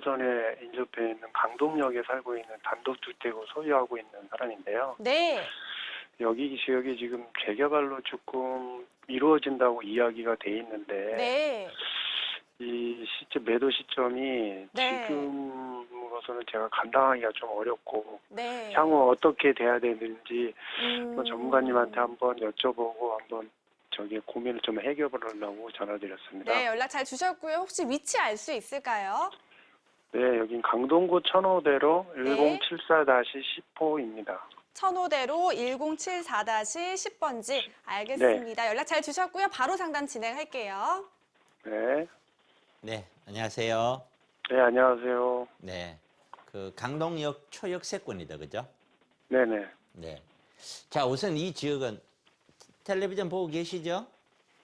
1호선에 인접해 있는 강동역에 살고 있는 단독주택을 소유하고 있는 사람인데요. 네. 여기 지역이 지금 재개발로 조금 이루어진다고 이야기가 돼 있는데 네. 이 시점 매도 시점이 네. 지금으로서는 제가 감당하기가 좀 어렵고 네. 향후 어떻게 돼야 되는지 음. 전문가님한테 한번 여쭤보고 한번 고민을 좀 해결을 하려고 전화드렸습니다. 네, 연락 잘 주셨고요. 혹시 위치 알 수 있을까요? 네, 여긴 강동구 천호대로 네. 1074-10호입니다. 천호대로 1074-10번지. 알겠습니다. 연락 잘 주셨고요. 바로 상담 진행할게요. 네. 네, 안녕하세요. 네, 안녕하세요. 네, 그 강동역 초역세권이다, 그죠? 네네. 네. 자, 우선 이 지역은 텔레비전 보고 계시죠?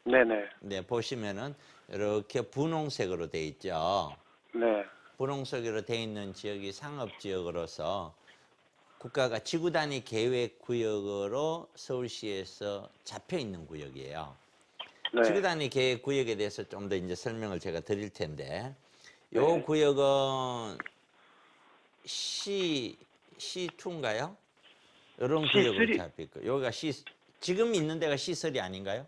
네네. 네, 보시면은 이렇게 분홍색으로 돼 있죠. 네. 분홍색으로 돼 있는 지역이 상업지역으로서 국가가 지구 단위 계획 구역으로 서울시에서 잡혀 있는 구역이에요. 네. 지구 단위 계획 구역에 대해서 좀 더 이제 설명을 제가 드릴 텐데, 요 네. 구역은 C2인가요? 이런 구역으로 C3. 잡혀 있고, 여기가 지금 있는 데가 C3 아닌가요?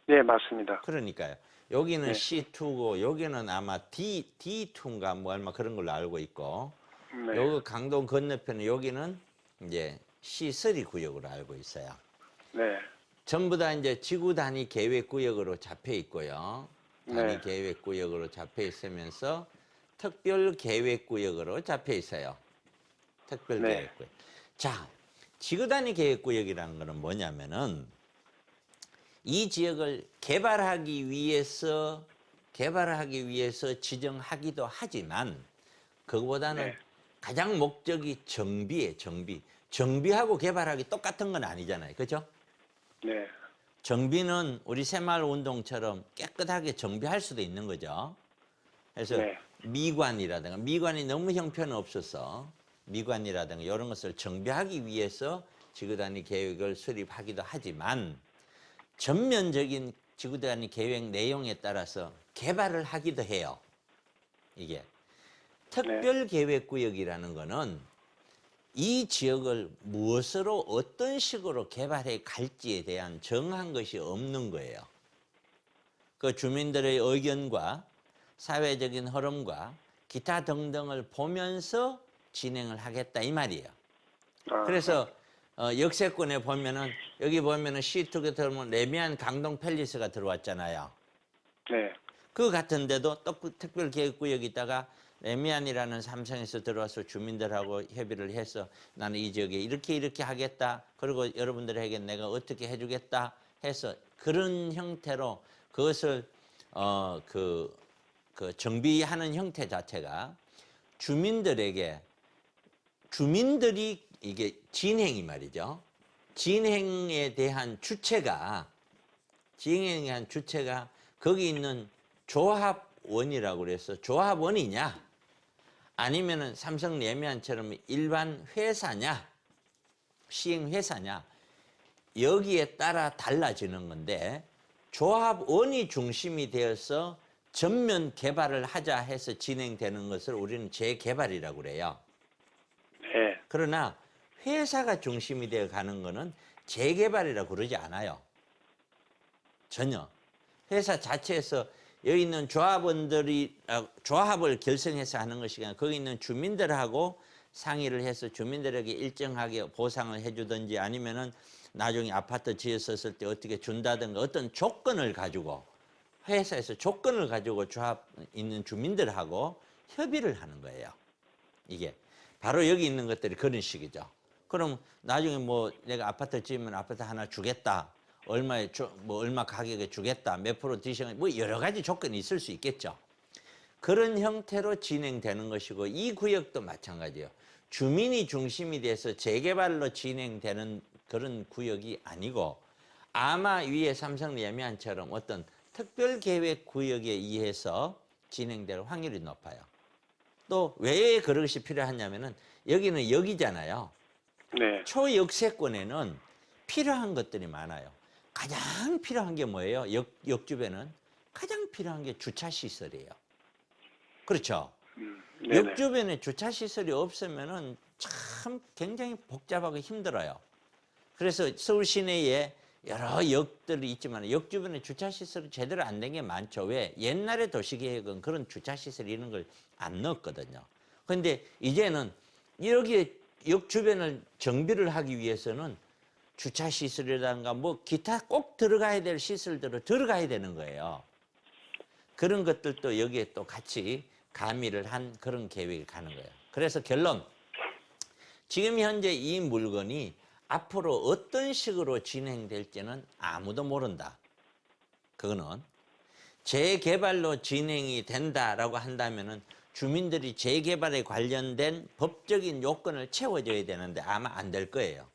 네, 맞습니다. 그러니까요. 여기는 네. C2고, 여기는 아마 D2인가 뭐 얼마 그런 걸로 알고 있고, 네. 여기 강동 건너편에 여기는 이제 C3 구역으로 알고 있어요. 네. 전부 다 이제 지구 단위 계획 구역으로 잡혀 있고요. 단위 네. 계획 구역으로 잡혀 있으면서 특별 계획 구역으로 잡혀 있어요. 특별 네. 계획 구역. 자, 지구 단위 계획 구역이라는 거는 뭐냐면은 이 지역을 개발하기 위해서 지정하기도 하지만 그거보다는 네. 가장 목적이 정비예요, 정비. 정비하고 개발하기 똑같은 건 아니잖아요. 그죠? 네. 정비는 우리 새마을 운동처럼 깨끗하게 정비할 수도 있는 거죠. 그래서 네. 미관이라든가, 미관이 너무 형편이 없어서 미관이라든가 이런 것을 정비하기 위해서 지구단위 계획을 수립하기도 하지만 전면적인 지구단위 계획 내용에 따라서 개발을 하기도 해요. 이게. 특별계획구역이라는 거는 이 지역을 무엇으로 어떤 식으로 개발해 갈지에 대한 정한 것이 없는 거예요. 그 주민들의 의견과 사회적인 흐름과 기타 등등을 보면서 진행을 하겠다 이 말이에요. 그래서 역세권에 보면은 여기 보면은 C2가 들어오면 레미안 강동 팰리스가 들어왔잖아요. 네. 그 같은데도 또 특별계획구역이 있다가 레미안이라는 삼성에서 들어와서 주민들하고 협의를 해서 나는 이 지역에 이렇게 하겠다. 그리고 여러분들에게 내가 어떻게 해주겠다 해서 그런 형태로 그것을 그 정비하는 형태 자체가 주민들이 이게 진행이 말이죠. 진행에 대한 주체가 거기 있는 조합원이라고 그래서 조합원이냐 아니면은 삼성 레미안처럼 일반 회사냐 시행회사냐 여기에 따라 달라지는 건데 조합원이 중심이 되어서 전면 개발을 하자 해서 진행되는 것을 우리는 재개발이라고 그래요. 네. 그러나 회사가 중심이 되어 가는 거는 재개발이라고 그러지 않아요. 전혀. 회사 자체에서 여기 있는 조합원들이 조합을 결성해서 하는 것이 아니라 거기 있는 주민들하고 상의를 해서 주민들에게 일정하게 보상을 해주든지 아니면은 나중에 아파트 지었을 때 어떻게 준다든가 어떤 조건을 가지고 회사에서 조건을 가지고 조합 있는 주민들하고 협의를 하는 거예요. 이게 바로 여기 있는 것들이 그런 식이죠. 그럼 나중에 뭐 내가 아파트 지으면 아파트 하나 주겠다. 얼마 가격에 주겠다. 몇 프로 디시면 뭐 여러 가지 조건이 있을 수 있겠죠. 그런 형태로 진행되는 것이고 이 구역도 마찬가지예요. 주민이 중심이 돼서 재개발로 진행되는 그런 구역이 아니고 아마 위에 삼성 레미안처럼 어떤 특별계획 구역에 의해서 진행될 확률이 높아요. 또 왜 그것이 필요하냐면은 여기는 역이잖아요. 네. 초역세권에는 필요한 것들이 많아요. 가장 필요한 게 뭐예요? 역 주변은 가장 필요한 게 주차 시설이에요. 그렇죠? 네네. 역 주변에 주차 시설이 없으면은 참 굉장히 복잡하고 힘들어요. 그래서 서울 시내에 여러 역들이 있지만 역 주변에 주차 시설이 제대로 안 된 게 많죠. 왜? 옛날에 도시계획은 그런 주차 시설 이런 걸 안 넣었거든요. 그런데 이제는 여기에 역 주변을 정비를 하기 위해서는 주차 시설이라든가 뭐 기타 꼭 들어가야 될 시설들을 들어가야 되는 거예요. 그런 것들도 여기에 또 같이 가미를 한 그런 계획을 가는 거예요. 그래서 결론, 지금 현재 이 물건이 앞으로 어떤 식으로 진행될지는 아무도 모른다. 그거는 재개발로 진행이 된다라고 한다면은 주민들이 재개발에 관련된 법적인 요건을 채워줘야 되는데 아마 안 될 거예요.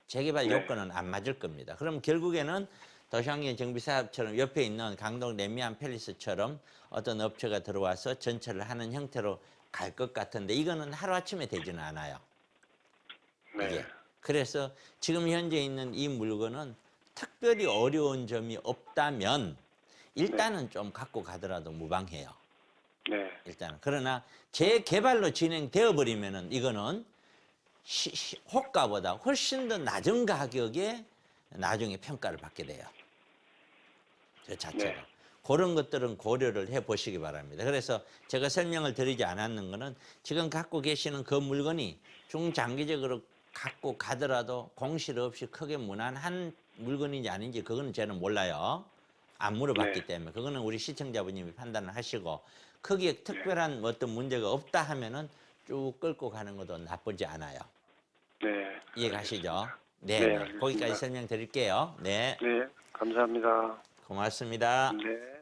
재개발 네. 요건은 안 맞을 겁니다. 그럼 결국에는 도시환경 정비사업처럼 옆에 있는 강동 레미안 팰리스처럼 어떤 업체가 들어와서 전철을 하는 형태로 갈 것 같은데 이거는 하루아침에 되지는 않아요. 네. 이게. 그래서 지금 현재 있는 이 물건은 특별히 어려운 점이 없다면 일단은 좀 갖고 가더라도 무방해요. 네. 일단은. 그러나 재개발로 진행되어 버리면은 이거는 호가보다 훨씬 더 낮은 가격에 나중에 평가를 받게 돼요. 그 자체가. 네. 그런 것들은 고려를 해 보시기 바랍니다. 그래서 제가 설명을 드리지 않았는 거는 지금 갖고 계시는 그 물건이 중장기적으로 갖고 가더라도 공실 없이 크게 무난한 물건인지 아닌지 그거는 저는 몰라요. 안 물어봤기 네. 때문에 그거는 우리 시청자분님이 판단을 하시고 크게 특별한 어떤 문제가 없다 하면은 쭉 끌고 가는 것도 나쁘지 않아요. 네. 이해가시죠? 네, 네, 알겠습니다. 거기까지 설명드릴게요. 네, 네. 감사합니다. 고맙습니다. 네.